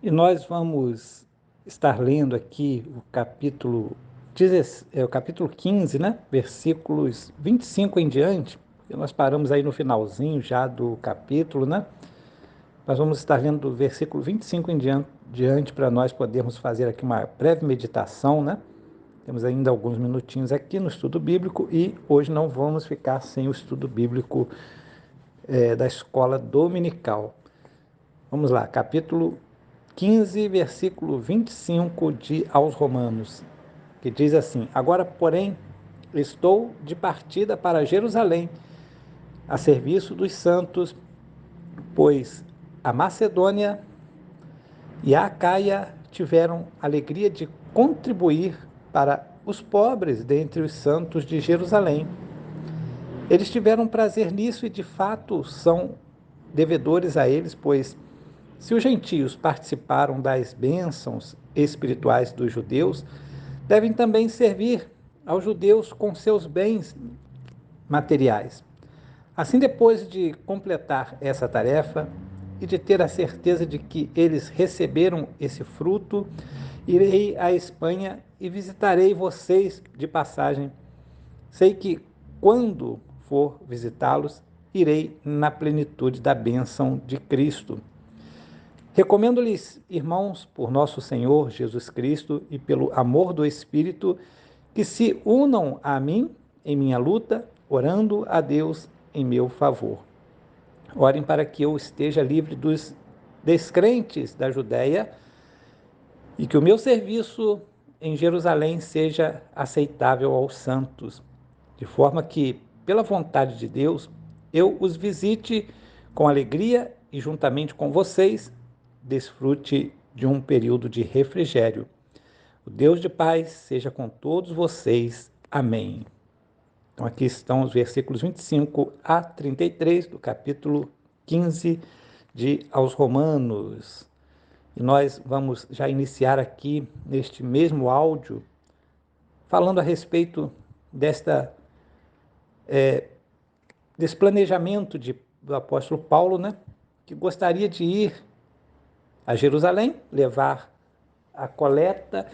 E nós vamos estar lendo aqui o capítulo 15, né? Versículos 25 em diante. E nós paramos aí no finalzinho já do capítulo, né? Nós vamos estar lendo do versículo 25 em diante para nós podermos fazer aqui uma breve meditação, né? Temos ainda alguns minutinhos aqui no estudo bíblico e hoje não vamos ficar sem o estudo bíblico da escola dominical. Vamos lá, capítulo 15, versículo 25 de aos Romanos, que diz assim: Agora, porém, estou de partida para Jerusalém, a serviço dos santos, pois a Macedônia e a Acaia tiveram alegria de contribuir para os pobres dentre os santos de Jerusalém. Eles tiveram prazer nisso e, de fato, são devedores a eles, pois se os gentios participaram das bênçãos espirituais dos judeus, devem também servir aos judeus com seus bens materiais. Assim, depois de completar essa tarefa e de ter a certeza de que eles receberam esse fruto, irei à Espanha e visitarei vocês de passagem. Sei que, quando for visitá-los, irei na plenitude da bênção de Cristo. Recomendo-lhes, irmãos, por nosso Senhor Jesus Cristo e pelo amor do Espírito, que se unam a mim em minha luta, orando a Deus em meu favor. Orem para que eu esteja livre dos descrentes da Judéia e que o meu serviço em Jerusalém seja aceitável aos santos, de forma que, pela vontade de Deus, eu os visite com alegria e, juntamente com vocês, desfrute de um período de refrigério. O Deus de paz seja com todos vocês. Amém. Então, aqui estão os versículos 25 a 33 do capítulo 15 de aos Romanos. E nós vamos já iniciar aqui, neste mesmo áudio, falando a respeito desse planejamento do apóstolo Paulo, né, que gostaria de ir a Jerusalém, levar a coleta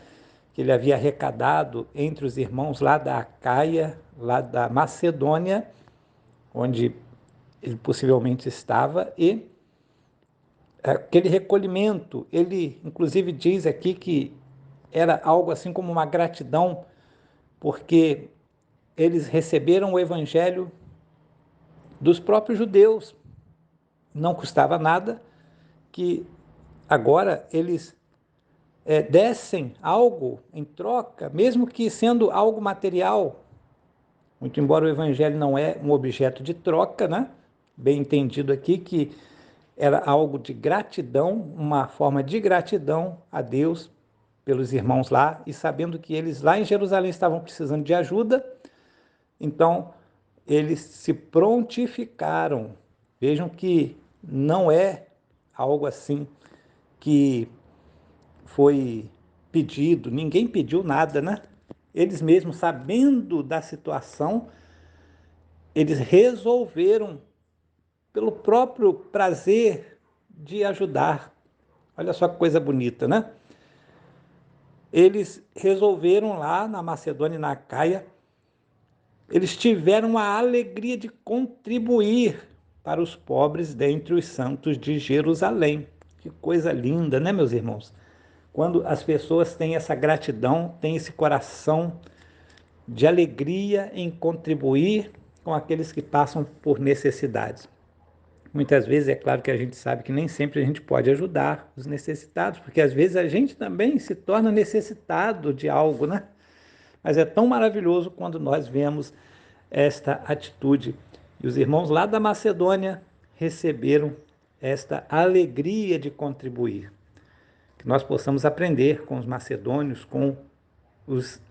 que ele havia arrecadado entre os irmãos lá da Acaia, lá da Macedônia, onde ele possivelmente estava, e aquele recolhimento, ele inclusive diz aqui que era algo assim como uma gratidão, porque eles receberam o evangelho dos próprios judeus, não custava nada que agora eles dessem algo em troca, mesmo que sendo algo material, muito embora o evangelho não é um objeto de troca, né? Bem entendido aqui que era algo de gratidão, uma forma de gratidão a Deus pelos irmãos lá, e sabendo que eles lá em Jerusalém estavam precisando de ajuda, então eles se prontificaram. Vejam que não é algo assim que foi pedido, ninguém pediu nada, né? Eles mesmos, sabendo da situação, eles resolveram, pelo próprio prazer de ajudar. Olha só que coisa bonita, né? Eles resolveram lá na Macedônia e na Acaia, eles tiveram a alegria de contribuir para os pobres dentre os santos de Jerusalém. Que coisa linda, né, meus irmãos? Quando as pessoas têm essa gratidão, têm esse coração de alegria em contribuir com aqueles que passam por necessidades. Muitas vezes é claro que a gente sabe que nem sempre a gente pode ajudar os necessitados, porque às vezes a gente também se torna necessitado de algo, né? Mas é tão maravilhoso quando nós vemos esta atitude. E os irmãos lá da Macedônia receberam esta alegria de contribuir. Que nós possamos aprender com os macedônios, com os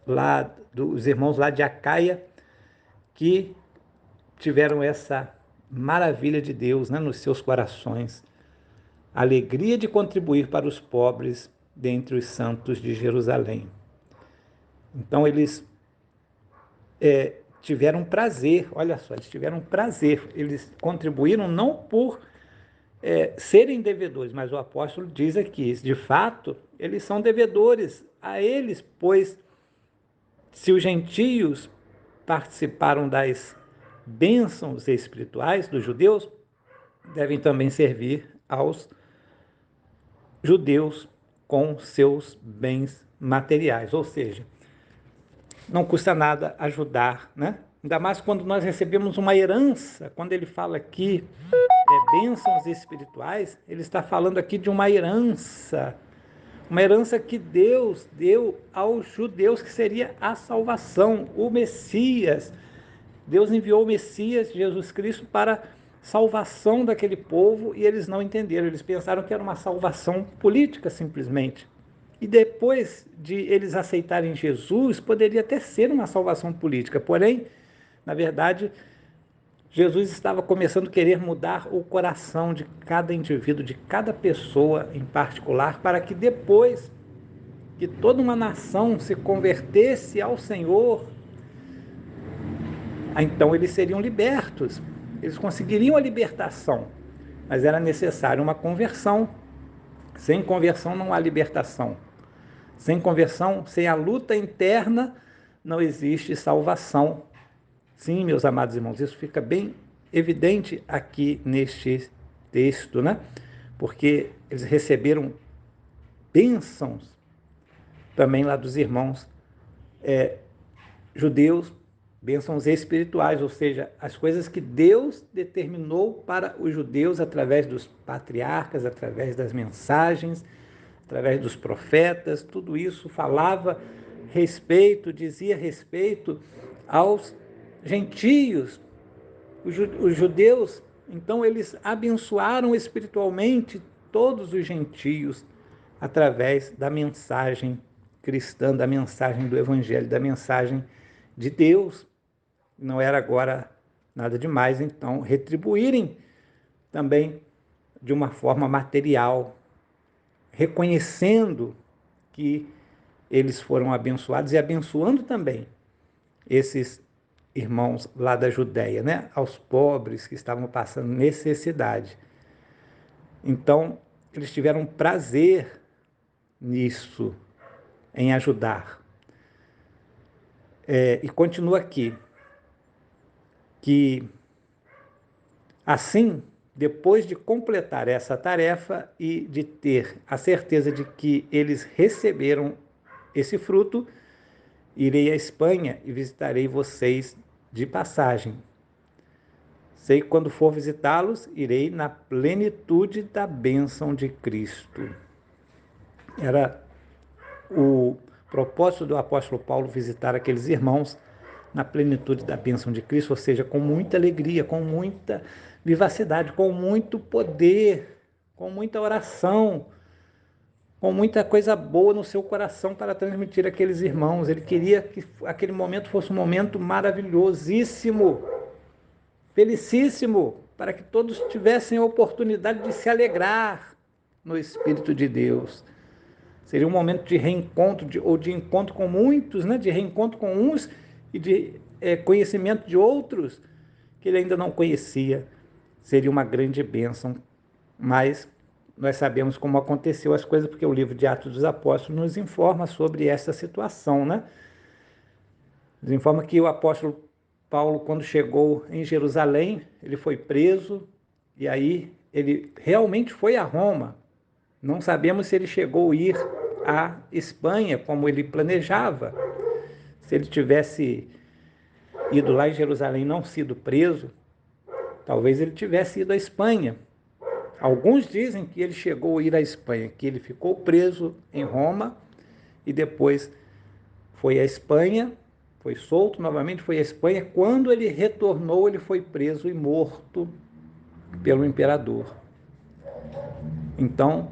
irmãos lá de Acaia, que tiveram essa maravilha de Deus, né, nos seus corações. A alegria de contribuir para os pobres dentre os santos de Jerusalém. Então eles tiveram prazer, olha só, eles tiveram prazer, eles contribuíram não por serem devedores, mas o apóstolo diz aqui, de fato, eles são devedores a eles, pois se os gentios participaram das bênçãos espirituais dos judeus, devem também servir aos judeus com seus bens materiais, ou seja, não custa nada ajudar, né? Ainda mais quando nós recebemos uma herança, quando ele fala aqui bênçãos espirituais, ele está falando aqui de uma herança que Deus deu aos judeus, que seria a salvação, o Messias. Deus enviou o Messias, Jesus Cristo, para salvação daquele povo e eles não entenderam, eles pensaram que era uma salvação política simplesmente. E depois de eles aceitarem Jesus, poderia até ser uma salvação política, porém, na verdade, Jesus estava começando a querer mudar o coração de cada indivíduo, de cada pessoa em particular, para que depois que toda uma nação se convertesse ao Senhor, então eles seriam libertos, eles conseguiriam a libertação, mas era necessário uma conversão. Sem conversão não há libertação. Sem conversão, sem a luta interna, não existe salvação. Sim, meus amados irmãos, isso fica bem evidente aqui neste texto, né? Porque eles receberam bênçãos também lá dos irmãos judeus, bênçãos espirituais, ou seja, as coisas que Deus determinou para os judeus através dos patriarcas, através das mensagens, através dos profetas, tudo isso falava respeito, dizia respeito aos gentios, os judeus. Então eles abençoaram espiritualmente todos os gentios através da mensagem cristã, da mensagem do evangelho, da mensagem de Deus. Não era agora nada demais, então, retribuírem também de uma forma material, reconhecendo que eles foram abençoados e abençoando também esses irmãos lá da Judéia, né? Aos pobres que estavam passando necessidade. Então, eles tiveram prazer nisso, em ajudar. E continua aqui, que assim, depois de completar essa tarefa e de ter a certeza de que eles receberam esse fruto, irei à Espanha e visitarei vocês de passagem. Sei que quando for visitá-los, irei na plenitude da bênção de Cristo. Era o propósito do apóstolo Paulo visitar aqueles irmãos na plenitude da bênção de Cristo, ou seja, com muita alegria, com muita vivacidade, com muito poder, com muita oração, com muita coisa boa no seu coração para transmitir àqueles irmãos. Ele queria que aquele momento fosse um momento maravilhosíssimo, felicíssimo, para que todos tivessem a oportunidade de se alegrar no Espírito de Deus. Seria um momento de reencontro, ou de encontro com muitos, né? De reencontro com uns e de conhecimento de outros que ele ainda não conhecia. Seria uma grande bênção, mas nós sabemos como aconteceu as coisas, porque o livro de Atos dos Apóstolos nos informa sobre essa situação, né? Nos informa que o apóstolo Paulo, quando chegou em Jerusalém, ele foi preso, e aí ele realmente foi a Roma. Não sabemos se ele chegou a ir à Espanha, como ele planejava. Se ele tivesse ido lá em Jerusalém e não sido preso, talvez ele tivesse ido à Espanha. Alguns dizem que ele chegou a ir à Espanha, que ele ficou preso em Roma e depois foi à Espanha, foi solto novamente, foi à Espanha. Quando ele retornou, ele foi preso e morto pelo imperador. Então,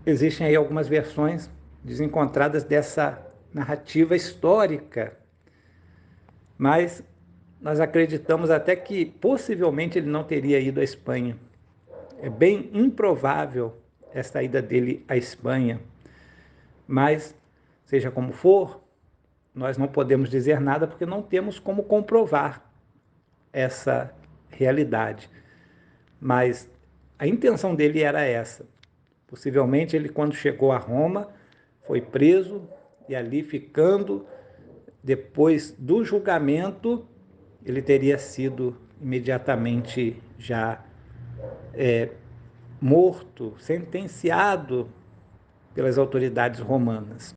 existem aí algumas versões desencontradas dessa narrativa histórica, mas nós acreditamos até que possivelmente ele não teria ido à Espanha. É bem improvável esta ida dele à Espanha, mas seja como for, nós não podemos dizer nada porque não temos como comprovar essa realidade. Mas a intenção dele era essa. Possivelmente ele, quando chegou a Roma, foi preso e ali ficando, depois do julgamento, ele teria sido imediatamente já morto, sentenciado pelas autoridades romanas.